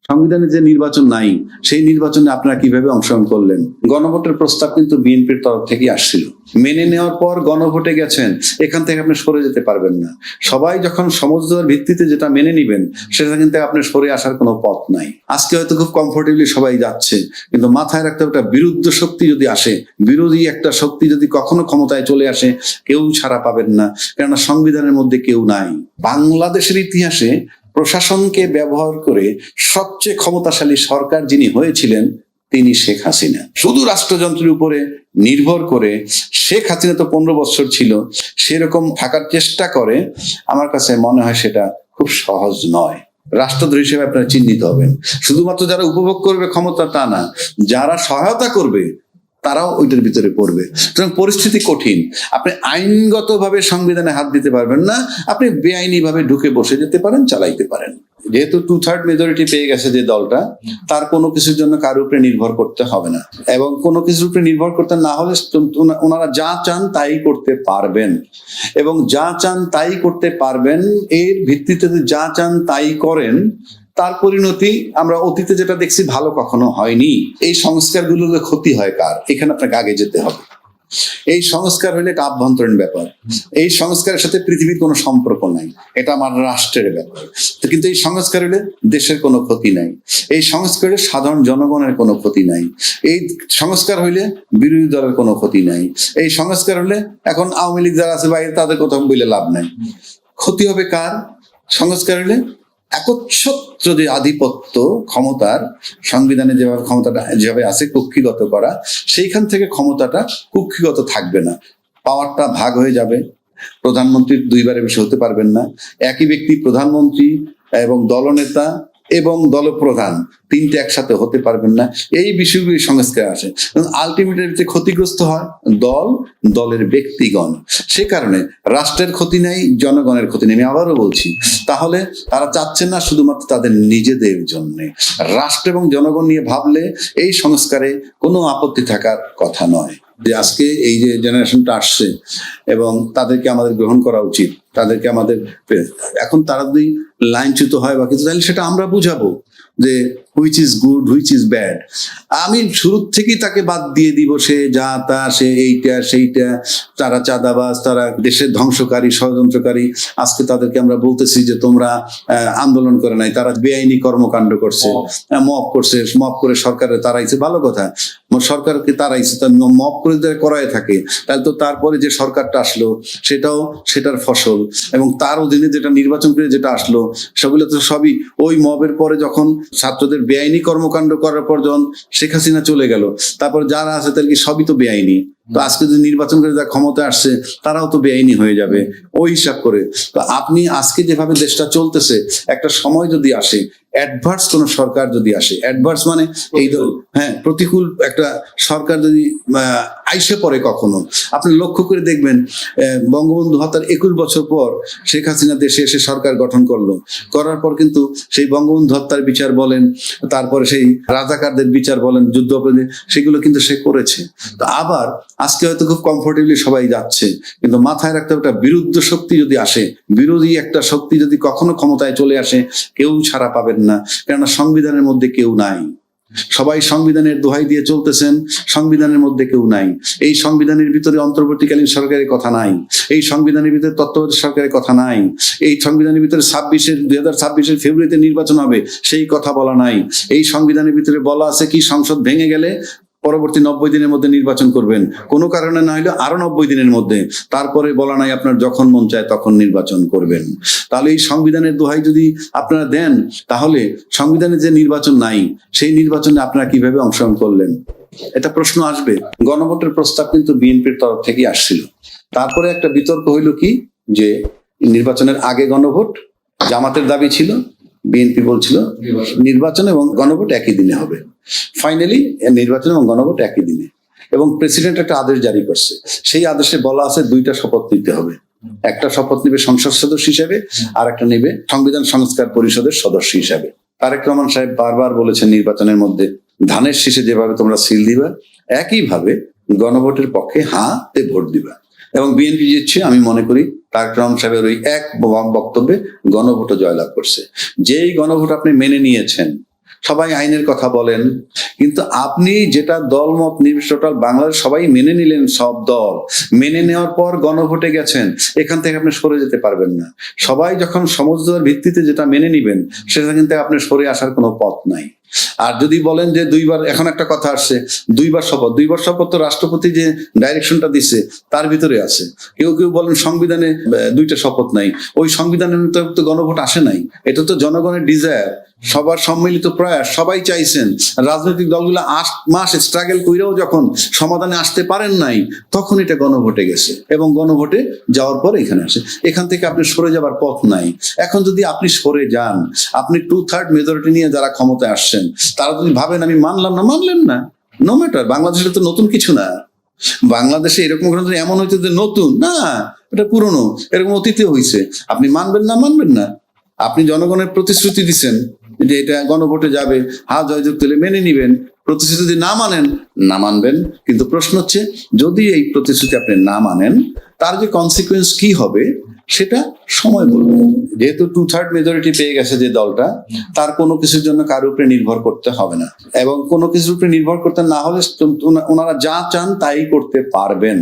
সংবিধানে যে নির্বাচন নাই সেই নির্বাচনে আপনারা কিভাবে অংশগ্রহণ করলেন? গণভোটের প্রস্তাব কিন্তু বিএনপির তরফ থেকে আসছিল, মেনে নেওয়ার পর গণভোটে গেছেন, এখান থেকে আপনি সরে যেতে পারবেন না। সবাই যখন সমঝোতার ভিত্তিতে যেটা মেনে নিবেন সেটা কিন্তু আপনি সরে আসার কোনো পথ নাই। আজকে হয়তো খুব কমফোর্টেবলি সবাই যাচ্ছে, কিন্তু মাথায় রাখতে হবে একটা বিরুদ্ধ শক্তি যদি আসে, বিরোধী একটা শক্তি যদি কখনো ক্ষমতায় চলে আসে, কেউ ছাড়া পাবেন না, কেননা সংবিধানের মধ্যে কেউ নাই। বাংলাদেশের ইতিহাসে প্রশাসনকে ব্যবহার করে সবচেয়ে ক্ষমতাশালী সরকার যিনি হয়েছিলেন তিনি শেখ হাসিনা। শুধু রাষ্ট্রযন্ত্রের উপরে নির্ভর করে শেখ হাসিনা তো 15 বছর ছিল, সেরকম থাকার চেষ্টা করে। আমার কাছে মনে হয় সেটা খুব সহজ নয়। রাষ্ট্রদ্রোহী হিসেবে আপনারা চিহ্নিত হবেন। শুধুমাত্র যারা উপভোগ করবে ক্ষমতা তা না, যারা সহায়তা করবে তারাও ওইটার ভিতরে পড়বে। সুতরাং পরিস্থিতি কঠিন। আপনি আইনগতভাবে সংবিধানে হাত দিতে পারবেন না, আপনি বেআইনি ভাবে ঢুকে বসে যেতে পারেন, চালাইতে পারেন। যেহেতু 2/3 মেজরিটি পেয়ে গেছে যে দলটা, তার কোনো কিছুর জন্য কারোর উপরে নির্ভর করতে হবে না, এবং কোনো কিছুর উপরে নির্ভর করতে না হলে ওনারা যা চান তাই করতে পারবেন, এবং যা চান তাই করতে পারবেন। এর ভিত্তিতে যা চান তাই করেন, তার পরিণতি আমরা অতীতে যেটা দেখছি ভালো কখনো হয়নি। এই সংস্কারগুলোর ক্ষতি হয় কার? এখানে আপনাকে আগে যেতে হবে। এই সংস্কার হইলে একটা আভ্যন্তরীণ ব্যাপার, এই সংস্কারের সাথে পৃথিবীর কোনো সম্পর্ক নাই, এটা আমার রাষ্ট্রের ব্যাপার। কিন্তু এই সংস্কার হলে দেশের কোনো ক্ষতি নাই, এই সংস্কার হলে সাধারণ জনগণের কোনো ক্ষতি নাই, এই সংস্কার হইলে বিরোধী দলের কোনো ক্ষতি নাই, এই সংস্কার হলে এখন আওয়ামী লীগ যারা আছে বাইরে তাদের কথা বলে লাভ নাই। ক্ষতি হবে কার? সংস্কার হলে একচ্ছত্র যে আধিপত্য ক্ষমতার, সংবিধানে যেভাবে ক্ষমতাটা যেভাবে আছে কক্ষিগত করা, সেইখান থেকে ক্ষমতাটা কক্ষিগত থাকবে না, পাওয়ারটা ভাগ হয়ে যাবে। প্রধানমন্ত্রী 2বারের বেশি হতে পারবেন না, একই ব্যক্তি প্রধানমন্ত্রী এবং দলনেতা এবং দলপ্রধান 3টে একসাথে হতে পারবেন না। এই বিষয়গুলি সংস্কার আসে, আলটিমেটলি যে ক্ষতিগ্রস্ত হয় দল, দলের ব্যক্তিগণ। সে কারণে রাষ্ট্রের ক্ষতি নাই, জনগণের ক্ষতি নেই। আমি আবারও বলছি, তাহলে তারা চাচ্ছেন না শুধুমাত্র তাদের নিজেদের জন্য, রাষ্ট্র এবং জনগণ নিয়ে ভাবলে এই সংস্কারে কোনো আপত্তি থাকার কথা নয়। যে আজকে এই যে জেনারেশনটা আসছে এবং তাদেরকে আমাদের গ্রহণ করা উচিত, তাদেরকে আমাদের, এখন তারা যদি লাইনচ্যুত হয় বা কিছু, তাহলে সেটা আমরা বুঝাবো যে which is good, which is bad. আমি শুরু থেকেই তাকে বাদ দিয়ে দিব, সে যা তা, সে এইটা সেইটা, তারা চাঁদাবাজ, তারা দেশের ধ্বংসকারী, ষড়যন্ত্রকারী। আজকে তাদেরকে আমরা বলতেছি যে তোমরা আন্দোলন করে নাই, তারা বেআইনি কর্মকাণ্ড করছে, মব করছে, মব করে সরকারে তারাইছে। ভালো কথা, সরকারকে তারাইছে, তার মব করে করায় থাকে, তাহলে তো তারপরে যে সরকারটা আসলো সেটাও সেটার ফসল, এবং তার অধীনে যেটা নির্বাচন করে যেটা আসলো সেগুলো তো সবই ওই মবের পরে, যখন ছাত্রদের বেআইনি কর্মকাণ্ড করার পর যখন শেখ হাসিনা চলে গেল, তারপর যারা আছে তার কি সবই তো বেআইনি। তো আজকে যদি নির্বাচন করে যা ক্ষমতা আসছে তারাও তো বেআইনি হয়ে যাবে ওই হিসাব করে। তো আপনি আজকে যেভাবে দেশটা চলতেছে, একটা সময় যদি আসে, অ্যাডভার্স কোন সরকার যদি আসে, অ্যাডভার্স মানে এই প্রতিকূল একটা সরকার যদি আইসে পড়ে কখনো, আপনি লক্ষ্য করে দেখবেন বঙ্গবন্ধু হত্যার 21 বছর পর শেখ হাসিনা দেশে এসে সরকার গঠন করলো, করার পর কিন্তু সেই বঙ্গবন্ধু হত্যার বিচার বলেন, তারপরে সেই রাজাকারদের বিচার বলেন, যুদ্ধ অপরাধী, সেগুলো কিন্তু সে করেছে। তো আবার আজকে হয়তো খুব কমফোর্টেবলি সবাই যাচ্ছে, কিন্তু মাথায় রাখতে হবে একটা বিরুদ্ধ শক্তি যদি আসে, বিরোধী একটা শক্তি যদি কখনো ক্ষমতায় চলে আসে, কেউ ছাড়া পাবেন না, কেননা সংবিধানের মধ্যে কেউ নাই। সবাই সংবিধানের দোহাই দিয়ে চলতেছেন, সংবিধানের মধ্যে কেউ নাই। এই সংবিধানের ভিতরে অন্তর্বর্তীকালীন সরকারের কথা নাই, এই সংবিধানের ভিতরে তত্ত্বাবধায়ক সরকারের কথা নাই, এই সংবিধানের ভিতরে 2026 ফেব্রুয়ারিতে নির্বাচন হবে সেই কথা বলা নাই। এই সংবিধানের ভিতরে বলা আছে কি সংসদ ভেঙে গেলে পরবর্তী 90 দিনের মধ্যে নির্বাচন করবেন, কোনো কারণে না হলে আরো 90 দিনের মধ্যে। তারপরে বলা নাই আপনার যখন মন চায় তখন নির্বাচন করবেন। তাহলে এই সংবিধানের দোহাই যদি আপনারা দেন, তাহলে সংবিধানে যে নির্বাচন নাই সেই নির্বাচনে আপনারা কিভাবে অংশগ্রহণ করলেন? এটা প্রশ্ন আসবে। গণভোটের প্রস্তাব কিন্তু বিএনপির তরফ থেকে আসছিল। তারপরে একটা বিতর্ক হইল কি, যে নির্বাচনের আগে গণভোট, জামাতের দাবি ছিল, বিএনপি বলছিল নির্বাচন এবং গণভোট একই দিনে হবে। ফাইনালি নির্বাচন এবং গণভোট একই দিনে, এবং প্রেসিডেন্ট একটা আদেশ জারি করছে। সেই আদেশে বলা আছে 2টা শপথ নিতে হবে, একটা শপথ নিবে সংসদ সদস্য হিসেবে, আর একটা নিবে সংবিধান সংস্কার পরিষদের সদস্য হিসাবে। তারেক রহমান সাহেব বারবার বলেছেন নির্বাচনের মধ্যে ধানের শীষে যেভাবে তোমরা সিল দিবা, একইভাবে গণভোটের পক্ষে হাতে ভোট দিবা। এবং বিএনপি জিতছে, আমি মনে করি তারেক রহমান সাহেবের ওই এক বক্তব্যে গণভোটও জয়লাভ করছে। যেই গণভোট আপনি মেনে নিয়েছেন, সবাই আইনের কথা বলেন, কিন্তু আপনি যেটা দলমত নির্বিশেষে টোটাল বাংলাদেশ সবাই মেনে নিলেন, সব দল মেনে নেওয়ার পর গণভোটে গেছেন, এখান থেকে আপনি সরে যেতে পারবেন না। সবাই যখন সমঝোতার ভিত্তিতে যেটা মেনে নিবেন, সেটা কিন্তু আপনি সরে আসার কোনো পথ নাই। আর যদি বলেন যে দুইবার, এখন একটা কথা আসছে দুইবার শপথ তো রাষ্ট্রপতি যে ডাইরেকশনটা দিচ্ছে তার ভিতরে আছে। কেউ কেউ বলেন সংবিধানে দুইটা শপথ নাই, ওই সংবিধানের তো গণভোট আসে নাই, এটা তো জনগণের ডিজায়ার, সবার সম্মিলিত প্রয়াস, সবাই চাইছেন। রাজনৈতিক দলগুলো 8 মাস স্ট্রাগল কইরাও যখন সমাধানে আসতে পারেন নাই, তখন এটা গণভোটে গেছে এবং গণভোটে যাওয়ার পর এখানে আসে। এখান থেকে আপনি সরে যাবার পথ নাই। এখন যদি আপনি সরে যান, আপনি 2/3 মেজরিটি নিয়ে যারা ক্ষমতায় আসছেন তারা যদি ভাবেন আমি মানলাম না, মানলেন না, নো ম্যাটার, বাংলাদেশে তো নতুন কিছু না। বাংলাদেশে এরকম এমন হইতে যে নতুন না, এটা পুরনো, এরকম অতীতে হয়েছে। আপনি মানবেন না, মানবেন না। আপনি জনগণের প্রতিশ্রুতি দিচ্ছেন যে এটা গণভোটে যাবে, হা জয়যুক্ত হলে মেনে নিবেন। প্রতিশ্রুতি যদি না মানেন, না মানবেন। কিন্তু প্রশ্ন হচ্ছে, যদি এই প্রতিশ্রুতি আপনি না মানেন, তার যে কনসিকুয়েন্স কি হবে সেটা সময় বলবে। যেহেতু 2/3 মেজরিটি পেয়ে গেছে যে দলটা, তার কোনো কিছুর জন্য কারোর উপরে নির্ভর করতে হবে না, এবং কোনো কিছুর উপরে নির্ভর করতে না হলে ওনারা যা চান তাই করতে পারবেন,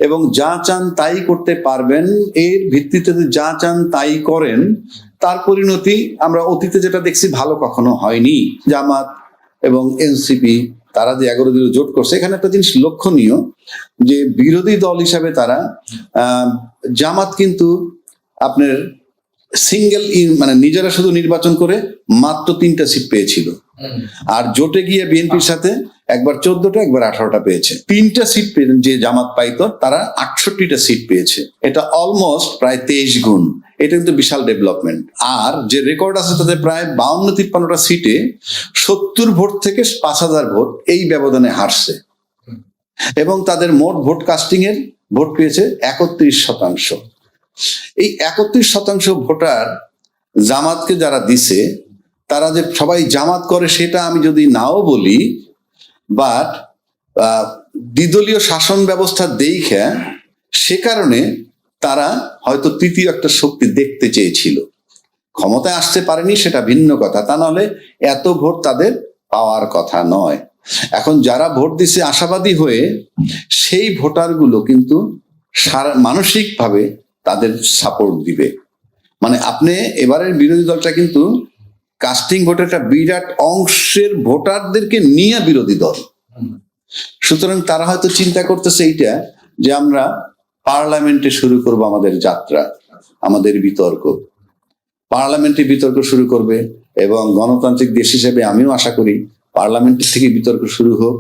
এবং যা চান তাই করতে পারবেন। এর ভিত্তিতে যা চান তাই করেন, তার পরিণতি আমরা অতীতে যেটা দেখছি ভালো কখনো হয়নি। জামাত এবং এনসিপি তারা যে 11 দলীয় জোট করছে, এখানে একটা জিনিস লক্ষণীয় যে বিরোধী দল হিসাবে তারা জামাত কিন্তু আপনার সিঙ্গেল মানে নিজেরা শুধু নির্বাচন করে মাত্র 3টা সিট পেয়েছিল, আর জোটে গিয়ে বিএনপির সাথে একবার 14টা একবার 18টা পেয়েছে। 3টা সিট যে জামাত পাইতো তারা 68টা সিট পেয়েছে। এটা অলমোস্ট প্রায় 23 গুণ। এটা কিন্তু বিশাল ডেভেলপমেন্ট। আর যে রেকর্ড আছে তাতে প্রায় 52-53টা সিটে 70 ভোট থেকে 5000 ভোট এই ব্যবধানে হারছে, এবং তাদের মোট ভোট কাস্টিং এর ভোট পেয়েছে 31%। এই 31% ভোটার জামাতকে যারা দিছে, তারা যে সবাই জামাত করে সেটা আমি যদি নাও বলি, বাট দ্বিদলীয় শাসন ব্যবস্থা দেখে সে কারণে তারা হয়তো তৃতীয় একটা শক্তি দেখতে চেয়েছিল। ক্ষমতায় আসতে পারেনি সেটা ভিন্ন কথা, তা নাহলে এত ভোট তাদের পাওয়ার কথা নয়। এখন যারা ভোট দিছে আশাবাদী হয়ে, সেই ভোটারগুলো কিন্তু মানসিকভাবে তাদের সাপোর্ট দিবে। মানে আপনি এবারের বিরোধী দলটা কিন্তু কাস্টিং ভোটের একটা বিরাট অংশের ভোটারদেরকে নিয়ে বিরোধী দল। সুতরাং তারা হয়তো চিন্তা করতেছে এইটা যে আমরা পার্লামেন্টে শুরু করব আমাদের যাত্রা, আমাদের বিতর্ক, পার্লামেন্টে বিতর্ক শুরু করবে। এবং গণতান্ত্রিক দেশ হিসেবে আমিও আশা করি পার্লামেন্টের থেকে বিতর্ক শুরু হোক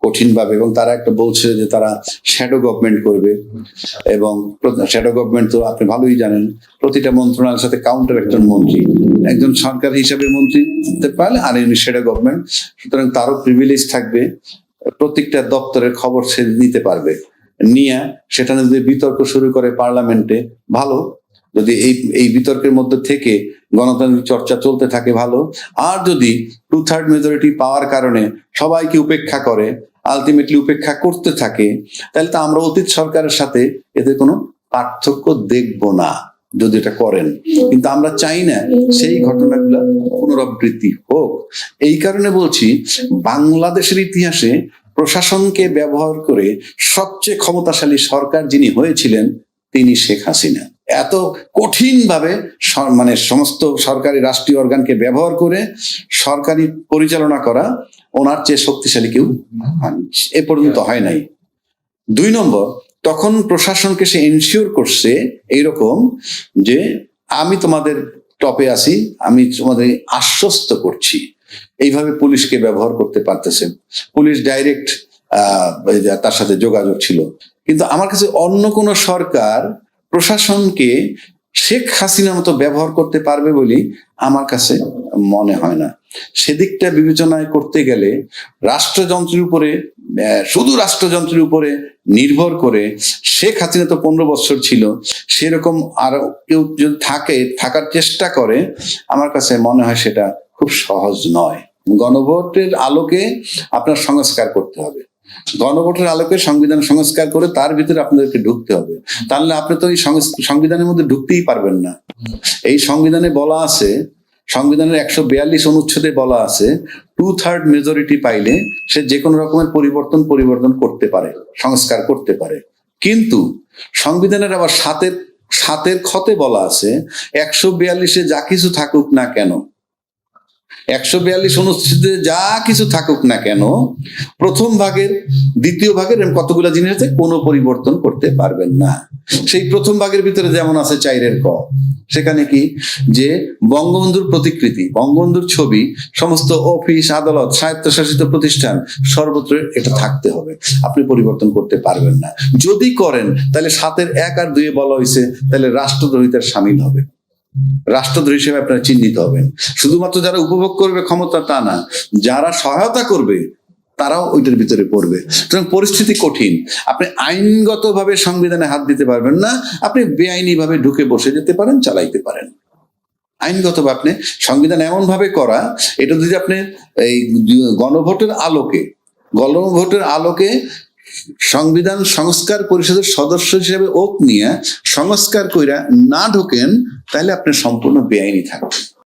কঠিনভাবে। এবং তারা একটা বলছে যে তারা শ্যাডো গভর্নমেন্ট করবে, এবং শ্যাডো গভর্নমেন্ট তো আপনি ভালোই জানেন, প্রতিটা মন্ত্রণালয়ের সাথে কাউন্টার একজন মন্ত্রী, একজন সরকার হিসাবে মন্ত্রী দিতে পারলে আর এমনি শ্যাডো গভর্নমেন্ট। সুতরাং তারও প্রিভিলেজ থাকবে, প্রত্যেকটা দপ্তরের খবর সে নিতে পারবে, নিয়ে সেটা যদি বিতর্ক শুরু করে পার্লামেন্টে ভালো। যদি এই বিতর্কের মধ্যে থেকে গণতান্ত্রিক চর্চা চলতে থাকে ভালো। আর যদি 2/3 মেজরিটি পাওয়ার কারণে সবাইকে উপেক্ষা করে, আলটিমেটলি উপেক্ষা করতে থাকে, তাহলে তো আমরা অতীত সরকারের সাথে এতে কোনো পার্থক্য দেখব না যদি এটা করেন। কিন্তু আমরা চাই না সেই ঘটনাগুলো পুনরাবৃত্তি হোক। এই কারণে বলছি, বাংলাদেশের ইতিহাসে প্রশাসনকে ব্যবহার করে সবচেয়ে ক্ষমতাশালী সরকার যিনি হয়েছিলেন তিনি শেখ হাসিনা। এত কঠিন ভাবে মানে সমস্ত সরকারি রাষ্ট্রীয় অর্গানকে ব্যবহার করে সরকারি পরিচালনা করা ওনার চেয়ে শক্তিশালী কেউ এ পর্যন্ত হয় নাই। 2 নম্বর, তখন প্রশাসনকে সে এনশিওর করছে এইরকম যে আমি তোমাদের টপে আছি, আমি তোমাদের আশ্বস্ত করছি। এইভাবে পুলিশকে ব্যবহার করতে পারতেছেন। পুলিশ ডাইরেক্ট তার সাথে যোগাযোগ ছিল। কিন্তু আমার কাছে অন্য কোন সরকার প্রশাসনকে শেখ হাসিনার মতো ব্যবহার করতে পারবে বলে আমার কাছে মনে হয় না। সেদিকটা বিবেচনায় করতে গেলে রাষ্ট্রযন্ত্রের উপরে, শুধু রাষ্ট্রযন্ত্রের উপরে নির্ভর করে, শেখ হাসিনা তো 15 বছর ছিল, সেরকম আর কেউ যদি থাকার চেষ্টা করে, আমার কাছে মনে হয় সেটা খুব সহজ নয়। গণভোটের আলোকে আপনার সংস্কার করতে হবে, গণভোটের আলোকে সংবিধান সংস্কার করে তার ভিতরে আপনাদেরকে ঢুকতে হবে। তাহলে আপনি তো এই সংবিধানের মধ্যে ঢুকতেই পারবেন না। এই সংবিধানে বলা আছে সংবিধানের 142 অনুচ্ছেদে বলা আছে 2/3 মেজরিটি পাইলে সে যে কোনো রকমের পরিবর্তন করতে পারে, সংস্কার করতে পারে। কিন্তু সংবিধানের আবার সাতের খতে বলা আছে 142-এ যা কিছু থাকুক না কেন, 142 অনুচ্ছেদে যা কিছু থাকুক না কেন, প্রথম ভাগের, দ্বিতীয় ভাগের কতগুলো জিনিস আছে, কোনো পরিবর্তন করতে পারবেন না। সেই প্রথম ভাগের ভিতরে যেমন আছে 4 ক, সেখানে কি যে বঙ্গবন্ধুর প্রতিকৃতি, বঙ্গবন্ধুর ছবি সমস্ত অফিস, আদালত, স্বায়ত্তশাসিত প্রতিষ্ঠান সর্বত্র এটা থাকতে হবে, আপনি পরিবর্তন করতে পারবেন না। যদি করেন তাহলে 7-এর 1 আর 2-এ বলা হয়েছে তাহলে রাষ্ট্রদ্রোহিতার শামিল হবে, রাষ্ট্রদ্রোহী হিসেবে আপনারা চিহ্নিত হবেন। শুধুমাত্র যারা উপভোগ করবে ক্ষমতা তা না, যারা সহায়তা করবে তারাও ওইটার ভিতরে পড়বে। সুতরাং পরিস্থিতি কঠিন। আপনি আইনগতভাবে সংবিধানে হাত দিতে পারবেন না, আপনি বেআইনি ভাবে ঢুকে বসে যেতে পারেন, চালাইতে পারেন। আইনগতভাবে আপনি সংবিধান এমন ভাবে করা, এটা যদি আপনি এই গণভোটের আলোকে সংবিধান সংস্কার পরিষদের সদস্য হিসেবে ওত নিয়ে সংস্কার কইরা না ঢোকেন, তাহলে আপনি সম্পূর্ণ বেআইনি থাকবেন।